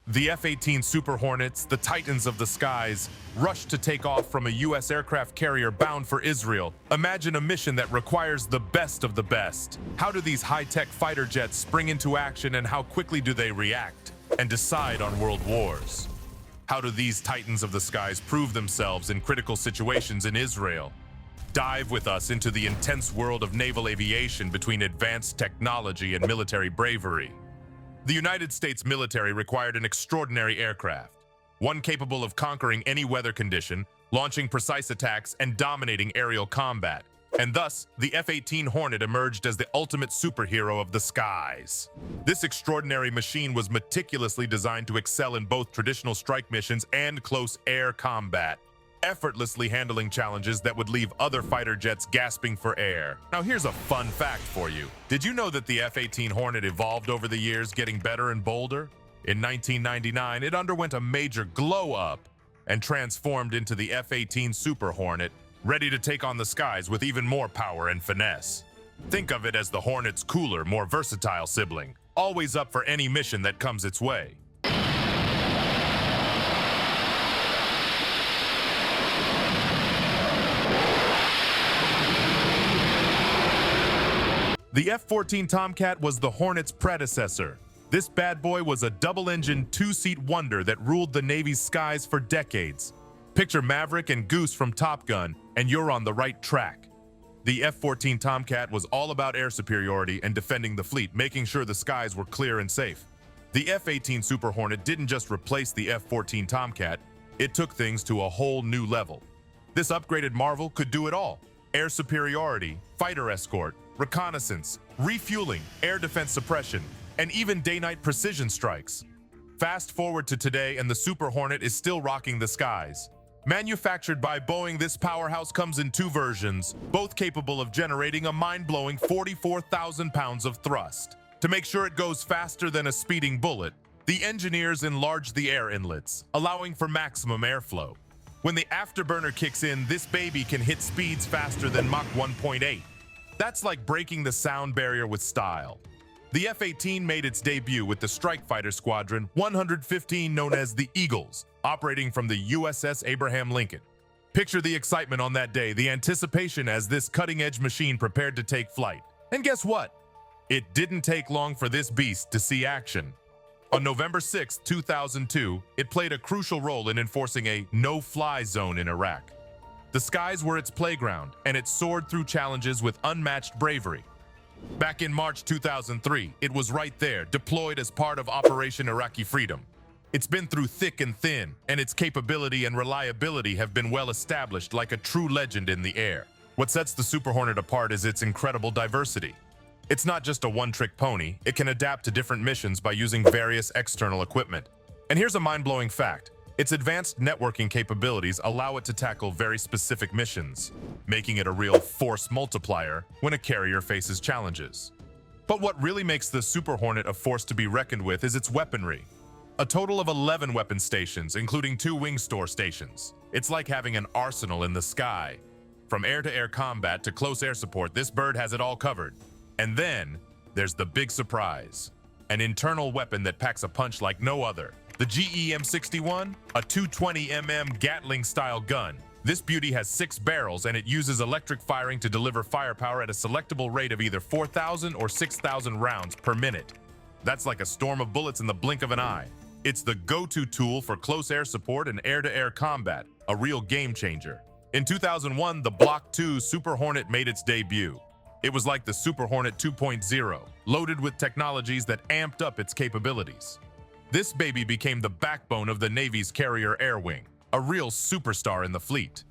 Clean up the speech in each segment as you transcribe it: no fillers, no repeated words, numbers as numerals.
The F-18 Super Hornets, the titans of the skies, rushed to take off from a U.S. aircraft carrier bound for Israel. Imagine a mission that requires the best of the best. How do these high-tech fighter jets spring into action, and how quickly do they react and decide on world wars? How do these titans of the skies prove themselves in critical situations in Israel? Dive with us into the intense world of naval aviation between advanced technology and military bravery. The United States military required an extraordinary aircraft, one capable of conquering any weather condition, launching precise attacks, and dominating aerial combat. And thus, the F-18 Hornet emerged as the ultimate superhero of the skies. This extraordinary machine was meticulously designed to excel in both traditional strike missions and close air combat, effortlessly handling challenges that would leave other fighter jets gasping for air. Now here's a fun fact for you. Did you know that the F-18 Hornet evolved over the years, getting better and bolder? In 1999, it underwent a major glow-up and transformed into the F-18 Super Hornet, ready to take on the skies with even more power and finesse. Think of it as the Hornet's cooler, more versatile sibling, always up for any mission that comes its way. The F-14 Tomcat was the Hornet's predecessor. This bad boy was a double-engined, two-seat wonder that ruled the Navy's skies for decades. Picture Maverick and Goose from Top Gun, and you're on the right track. The F-14 Tomcat was all about air superiority and defending the fleet, making sure the skies were clear and safe. The F-18 Super Hornet didn't just replace the F-14 Tomcat, it took things to a whole new level. This upgraded marvel could do it all: air superiority, fighter escort, reconnaissance, refueling, air defense suppression, and even day-night precision strikes. Fast forward to today, and the Super Hornet is still rocking the skies. Manufactured by Boeing, this powerhouse comes in two versions, both capable of generating a mind-blowing 44,000 pounds of thrust. To make sure it goes faster than a speeding bullet, the engineers enlarged the air inlets, allowing for maximum airflow. When the afterburner kicks in, this baby can hit speeds faster than Mach 1.8. That's like breaking the sound barrier with style. The F-18 made its debut with the Strike Fighter Squadron 115, known as the Eagles, operating from the USS Abraham Lincoln. Picture the excitement on that day, the anticipation as this cutting-edge machine prepared to take flight. And guess what? It didn't take long for this beast to see action. On November 6, 2002, it played a crucial role in enforcing a no-fly zone in Iraq. The skies were its playground, and it soared through challenges with unmatched bravery. Back in March 2003, it was right there, deployed as part of Operation Iraqi Freedom. It's been through thick and thin, and its capability and reliability have been well established, like a true legend in the air. What sets the Super Hornet apart is its incredible diversity. It's not just a one-trick pony, it can adapt to different missions by using various external equipment. And here's a mind-blowing fact. Its advanced networking capabilities allow it to tackle very specific missions, making it a real force multiplier when a carrier faces challenges. But what really makes the Super Hornet a force to be reckoned with is its weaponry. A total of 11 weapon stations, including 2 wing store stations. It's like having an arsenal in the sky. From air-to-air combat to close air support, this bird has it all covered. And then, there's the big surprise. An internal weapon that packs a punch like no other. The GEM-61, a 220mm Gatling-style gun. This beauty has 6 barrels, and it uses electric firing to deliver firepower at a selectable rate of either 4,000 or 6,000 rounds per minute. That's like a storm of bullets in the blink of an eye. It's the go-to tool for close air support and air-to-air combat, a real game changer. In 2001, the Block II Super Hornet made its debut. It was like the Super Hornet 2.0, loaded with technologies that amped up its capabilities. This baby became the backbone of the Navy's carrier air wing, a real superstar in the fleet.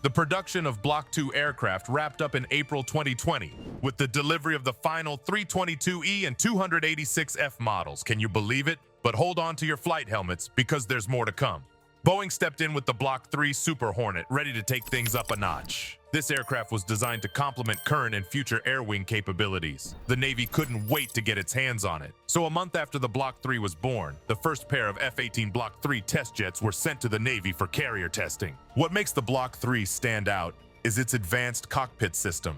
The production of Block II aircraft wrapped up in April 2020 with the delivery of the final 322E and 286F models. Can you believe it? But hold on to your flight helmets because there's more to come. Boeing stepped in with the Block III Super Hornet, ready to take things up a notch. This aircraft was designed to complement current and future air wing capabilities. The Navy couldn't wait to get its hands on it. So a month after the Block III was born, the first pair of F-18 Block III test jets were sent to the Navy for carrier testing. What makes the Block III stand out is its advanced cockpit system.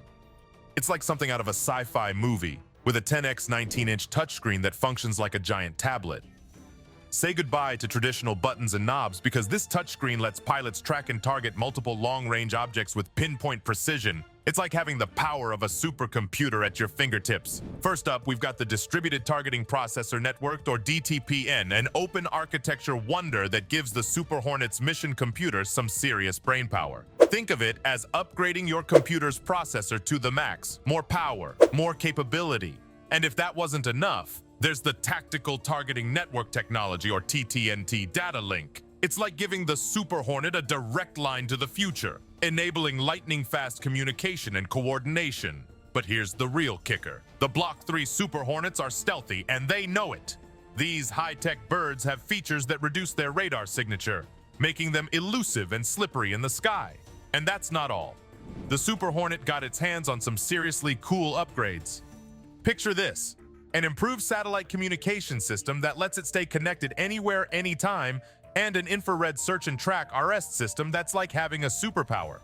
It's like something out of a sci-fi movie, with a 10x 19-inch touchscreen that functions like a giant tablet. Say goodbye to traditional buttons and knobs because this touchscreen lets pilots track and target multiple long-range objects with pinpoint precision. It's like having the power of a supercomputer at your fingertips. First up, we've got the Distributed Targeting Processor Network, or DTPN, an open architecture wonder that gives the Super Hornet's mission computer some serious brainpower. Think of it as upgrading your computer's processor to the max. More power, more capability. And if that wasn't enough, there's the Tactical Targeting Network Technology, or TTNT, data link. It's like giving the Super Hornet a direct line to the future, enabling lightning-fast communication and coordination. But here's the real kicker. The Block 3 Super Hornets are stealthy, and they know it. These high-tech birds have features that reduce their radar signature, making them elusive and slippery in the sky. And that's not all. The Super Hornet got its hands on some seriously cool upgrades. Picture this. An improved satellite communication system that lets it stay connected anywhere, anytime, and an infrared search and track RS system that's like having a superpower.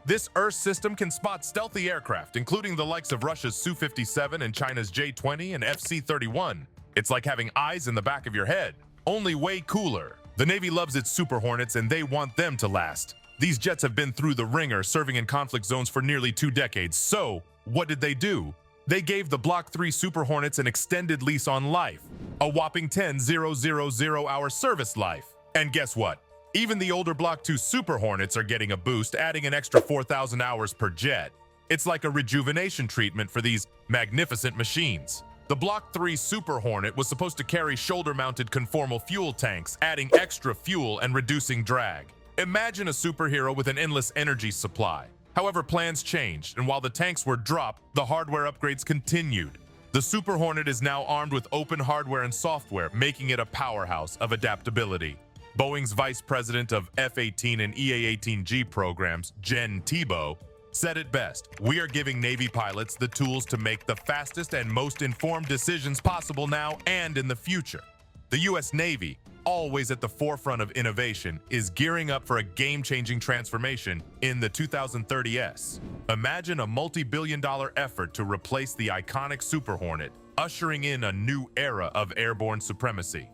This Earth system can spot stealthy aircraft, including the likes of Russia's Su-57 and China's J-20 and FC-31. It's like having eyes in the back of your head, only way cooler. The Navy loves its Super Hornets and they want them to last. These jets have been through the ringer, serving in conflict zones for nearly 2 decades. So, what did they do? They gave the Block 3 Super Hornets an extended lease on life, a whopping 10,000-hour service life. And guess what? Even the older Block 2 Super Hornets are getting a boost, adding an extra 4,000 hours per jet. It's like a rejuvenation treatment for these magnificent machines. The Block 3 Super Hornet was supposed to carry shoulder-mounted conformal fuel tanks, adding extra fuel and reducing drag. Imagine a superhero with an endless energy supply. However, plans changed, and while the tanks were dropped, the hardware upgrades continued. The Super Hornet is now armed with open hardware and software, making it a powerhouse of adaptability. Boeing's vice president of F-18 and EA-18G programs, Jen Tebow, said it best: "We are giving Navy pilots the tools to make the fastest and most informed decisions possible now and in the future." The U.S. Navy, always at the forefront of innovation, is gearing up for a game-changing transformation in the 2030s. Imagine a multi-billion-dollar effort to replace the iconic Super Hornet, ushering in a new era of airborne supremacy.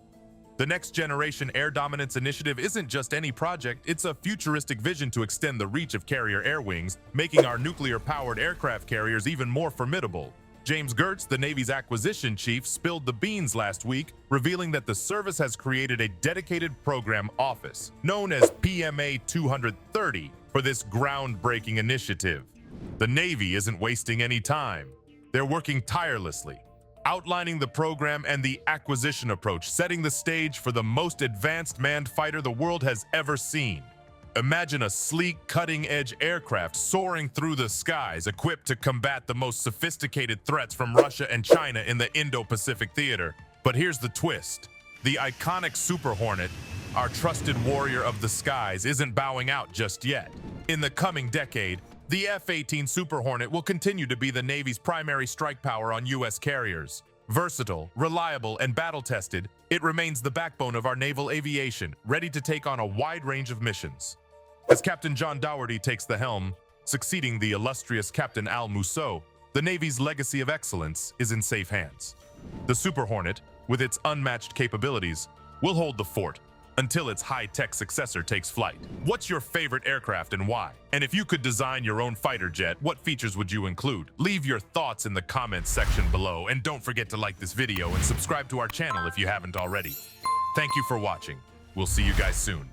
The Next Generation Air Dominance Initiative isn't just any project, it's a futuristic vision to extend the reach of carrier air wings, making our nuclear-powered aircraft carriers even more formidable. James Gertz, the Navy's acquisition chief, spilled the beans last week, revealing that the service has created a dedicated program office, known as PMA 230, for this groundbreaking initiative. The Navy isn't wasting any time. They're working tirelessly, outlining the program and the acquisition approach, setting the stage for the most advanced manned fighter the world has ever seen. Imagine a sleek, cutting-edge aircraft soaring through the skies, equipped to combat the most sophisticated threats from Russia and China in the Indo-Pacific theater. But here's the twist. The iconic Super Hornet, our trusted warrior of the skies, isn't bowing out just yet. In the coming decade, the F-18 Super Hornet will continue to be the Navy's primary strike power on U.S. carriers. Versatile, reliable, and battle-tested, it remains the backbone of our naval aviation, ready to take on a wide range of missions. As Captain John Dougherty takes the helm, succeeding the illustrious Captain Al Musso, the Navy's legacy of excellence is in safe hands. The Super Hornet, with its unmatched capabilities, will hold the fort until its high-tech successor takes flight. What's your favorite aircraft and why? And if you could design your own fighter jet, what features would you include? Leave your thoughts in the comments section below, and don't forget to like this video and subscribe to our channel if you haven't already. Thank you for watching. We'll see you guys soon.